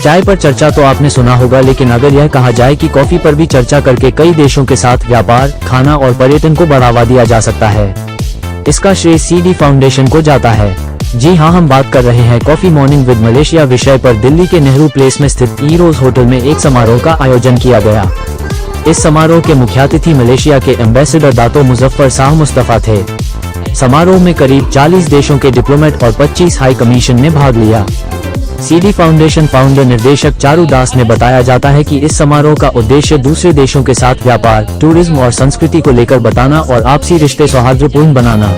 चाय पर चर्चा तो आपने सुना होगा, लेकिन अगर यह कहा जाए कि कॉफी पर भी चर्चा करके कई देशों के साथ व्यापार, खाना और पर्यटन को बढ़ावा दिया जा सकता है, इसका श्रेय सीडी फाउंडेशन को जाता है। जी हाँ, हम बात कर रहे हैं कॉफी मॉर्निंग विद मलेशिया विषय पर। दिल्ली के नेहरू प्लेस में स्थित ईरोज होटल में एक समारोह का आयोजन किया गया। इस समारोह के मुख्यातिथि मलेशिया के एम्बेसडर दातो मुजफ्फर शाह मुस्तफा थे। समारोह में करीब 40 देशों के डिप्लोमेट और 25 हाई कमीशन ने भाग लिया। सीडी फाउंडेशन फाउंडर निर्देशक चारू दास ने बताया जाता है कि इस समारोह का उद्देश्य दूसरे देशों के साथ व्यापार, टूरिज्म और संस्कृति को लेकर बताना और आपसी रिश्ते सौहार्दपूर्ण बनाना।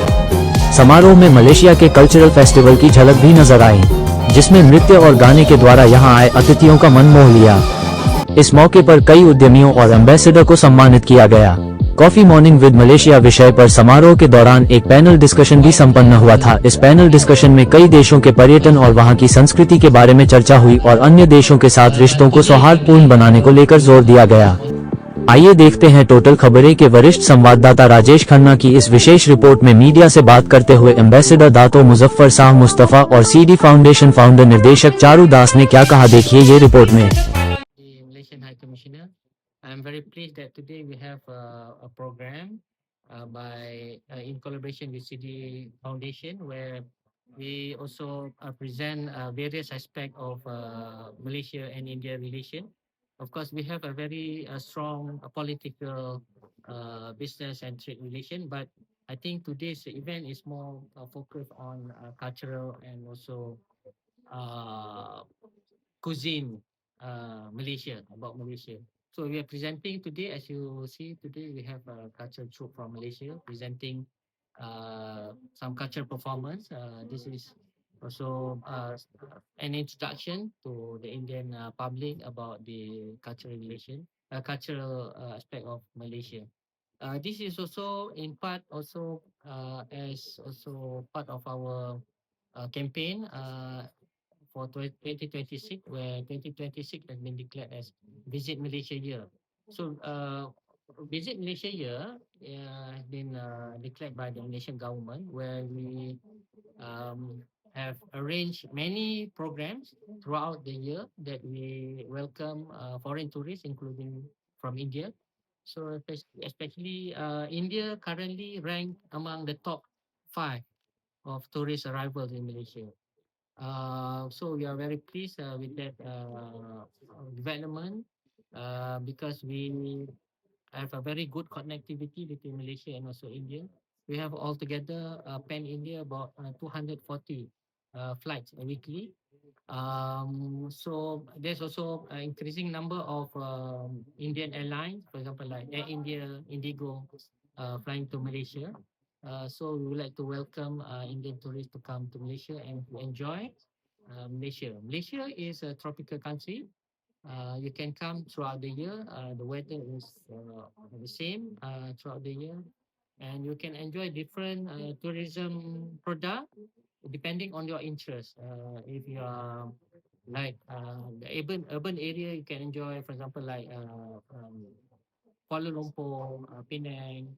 समारोह में मलेशिया के कल्चरल फेस्टिवल की झलक भी नजर आई, जिसमें नृत्य और गाने के द्वारा यहां आए अतिथियों का मन मोह लिया। इस मौके पर कई उद्यमियों और एम्बेसडर को सम्मानित किया गया। कॉफी मॉर्निंग विद मलेशिया विषय पर समारोह के दौरान एक पैनल डिस्कशन भी संपन्न हुआ था। इस पैनल डिस्कशन में कई देशों के पर्यटन और वहां की संस्कृति के बारे में चर्चा हुई और अन्य देशों के साथ रिश्तों को सौहार्दपूर्ण बनाने को लेकर जोर दिया गया। आइए देखते हैं टोटल खबरें के वरिष्ठ संवाददाता राजेश खन्ना की इस विशेष रिपोर्ट में। मीडिया से बात करते हुए एम्बेसडर दातो मुजफ्फर शाह मुस्तफा और सीडी फाउंडेशन फाउंडर निर्देशक चारू दास ने क्या कहा, देखिए ये रिपोर्ट में। The Malaysian High Commissioner. I'm very pleased that today we have a program in collaboration with CD Foundation, where we also present various aspects of Malaysia and India relation. Of course, we have a very strong political, business and trade relation, but I think today's event is more focused on cultural and also uh, cuisine, Malaysia, about Malaysia. So we are presenting today, as you see today, we have a cultural troupe from Malaysia presenting some cultural performance. This is also an introduction to the Indian public about the cultural relation, cultural aspect of Malaysia. This is also in part also as also part of our campaign for 2026, where 2026 has been declared as Visit Malaysia Year. So, Visit Malaysia Year has been declared by the Malaysian government, where we um, have arranged many programs throughout the year that we welcome foreign tourists, including from India. So, especially India currently ranked among the top five of tourist arrivals in Malaysia. So we are very pleased with that development because we have a very good connectivity between Malaysia and also India. We have altogether pan India about 240 flights weekly. So there's also an increasing number of Indian airlines, for example, like Air India, Indigo, flying to Malaysia. So we would like to welcome Indian tourists to come to Malaysia and to enjoy Malaysia. Malaysia is a tropical country. You can come throughout the year. The weather is the same throughout the year, and you can enjoy different tourism product depending on your interest. If you are like the urban area, you can enjoy, for example, like Kuala Lumpur, Penang.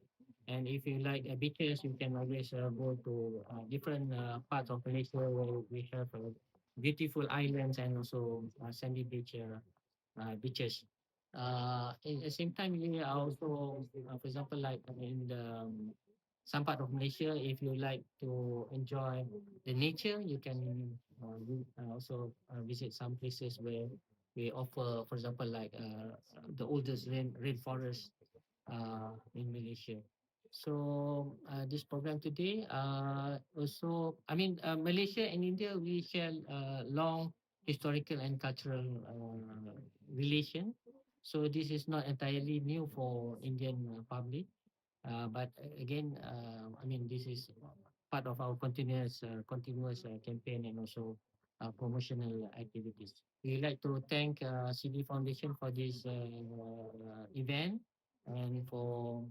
And if you like beaches, you can always go to different parts of Malaysia where we have beautiful islands and also sandy beaches. In the same time, you are also, for example, like in the some part of Malaysia, if you like to enjoy the nature, you can also visit some places where we offer, for example, like the oldest rainforest in Malaysia. So this program today also, I mean, Malaysia and India, we share long historical and cultural relation. So this is not entirely new for Indian public, but again, I mean, this is part of our continuous campaign and also promotional activities. We like to thank CD Foundation for this event and for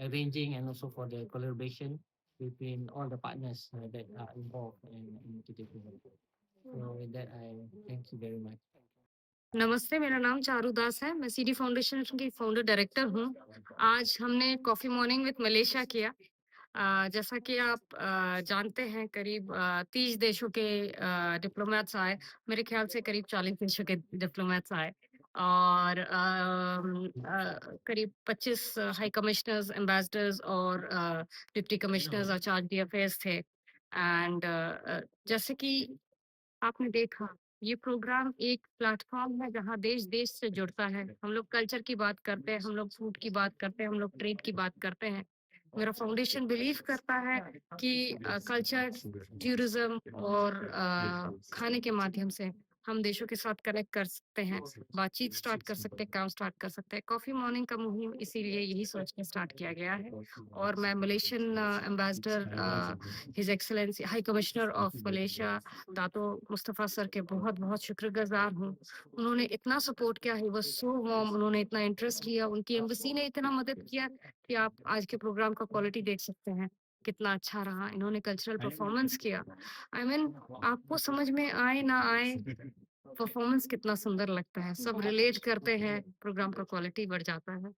arranging and also for the collaboration between all the partners that are involved in today's event. So with that, I thank you very much. नमस्ते, मेरा नाम चारू दास है। मैं CD foundation की founder director हूँ। आज हमने coffee morning with Malaysia किया। जैसा कि आप जानते हैं करीब 30 देशों के डिप्लोमेट्स आए। मेरे ख्याल से करीब 40 देशों के डिप्लोमेट्स आए और करीब 25 हाई कमिश्नर्स, एम्बेसडर्स और डिप्टी कमिश्नर्स और चार्ज डीएफएस थे। एंड जैसे कि आपने देखा, ये प्रोग्राम एक प्लेटफ़ॉर्म है जहाँ देश-देश से जुड़ता है। हम लोग कल्चर की बात करते हैं, हम लोग फूड की बात करते हैं, हम लोग ट्रेड की बात करते हैं। मेरा फाउंडेशन बिलीव करता है कि कल्चर, टूरिज़्म और खाने के माध्यम से हम देशों के साथ कनेक्ट कर सकते हैं, बातचीत स्टार्ट कर सकते हैं, काम स्टार्ट कर सकते हैं। कॉफ़ी मॉर्निंग का मुहिम इसीलिए यही सोच के स्टार्ट किया गया है और मैं Malaysian ambassador his excellency high commissioner of Malaysia दातो Mustafa sir के बहुत-बहुत शुक्रगुज़ार हूँ। उन्होंने इतना सपोर्ट किया, ही वाज़ सो वार्म, उन्होंने इतना इंटरेस्ट लिया, उनकी एम्बेसी ने इतना मदद किया कि आप आज के प्रोग्राम का क्वालिटी देख सकते हैं, कितना अच्छा रहा। इन्होंने कल्चरल परफॉर्मेंस किया। आई मीन आपको समझ में आए ना आए, परफॉर्मेंस कितना सुंदर लगता है। सब रिलेट करते हैं, प्रोग्राम का क्वालिटी बढ़ जाता है।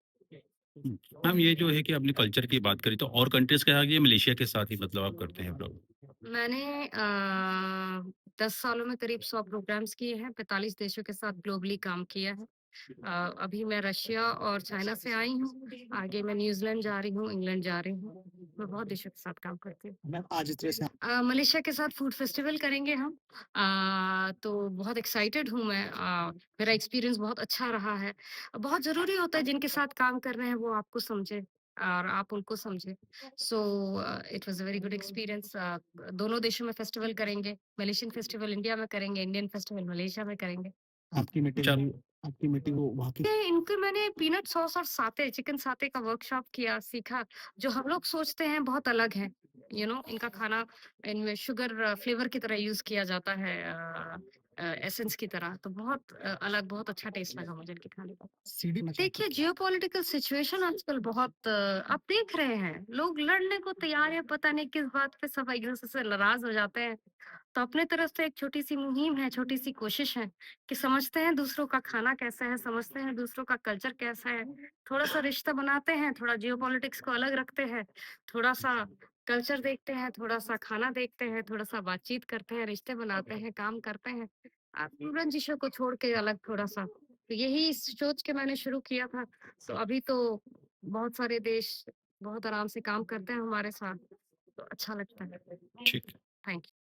हुँ। मैम ये जो है कि आपने कल्चर की बात करी तो और कंट्रीज़ के आगे मलेशिया के साथ ही मतलब आप करते हैं ब्लॉग? मैंने 10 सालों में करीब 100 प्रोग्राम्स किए हैं, 45 देशों के साथ ग्लोबली काम किया है। अभी मैं रशिया और चाइना से आई हूँ, आगे मैं न्यूज़ीलैंड जा रही हूँ, इंग्लैंड जा रही हूँ। मैं बहुत देशों के साथ काम करती हूँ। मैम आज इस तरह से मलेशिया के साथ फूड फेस्टिवल करेंगे हम। तो बहुत एक्साइटेड हूँ मैं। मेरा एक्सपीरियंस बहुत अच्छा रहा है। बहुत ज़रूरी होता है जिनके साथ काम कर रहे हैं वो आपको समझें और आप उनको समझें। So it was a very good experience. दोनों देशों में फेस्टिवल करेंगे। मलेशियन फेस्टिवल इंडिया में करेंगे, इंडियन फेस्टिवल मलेशिया में करेंगे। अच्छा आपकी मीटिंग वो वहाँ की इनके मैंने पीनट सॉस और साते चिकन साते का वर्कशॉप किया, सीखा, जो हम लोग सोचते हैं बहुत अलग है। इनका खाना इनमें शुगर फ्लेवर की तरह यूज़ किया जाता है एसेंस की तरह, तो बहुत अलग बहुत अच्छा टेस्ट लगा मुझे इनके खाने का। सीडी में देखिए जियोपॉलिटिकल सिचुएशन आजकल बहुत आप देख रहे हैं, लोग लड़ने को तैयार है, पता नहीं किस बात पे सब एक-दूसरे से नाराज़ हो जाते हैं। तो अपने तरफ से एक छोटी-सी मुहिम है, छोटी-सी कोशिश है कि समझते हैं दूसरों का खाना कैसा है, समझते हैं दूसरों का कल्चर कैसा है, थोड़ा-सा रिश्ता बनाते हैं, थोड़ा जियोपॉलिटिक्स को अलग रखते हैं, थोड़ा-सा कल्चर देखते हैं, थोड़ा-सा खाना देखते हैं, थोड़ा-सा बातचीत करते हैं, रिश्ते बनाते हैं, काम करते हैं। रंजिशों को छोड़ के अलग थोड़ा-सा। तो यही सोच के मैंने शुरू किया था। तो अभी तो बहुत सारे देश बहुत आराम से काम करते हैं हमारे साथ, तो अच्छा लगता है। ठीक। Thank you.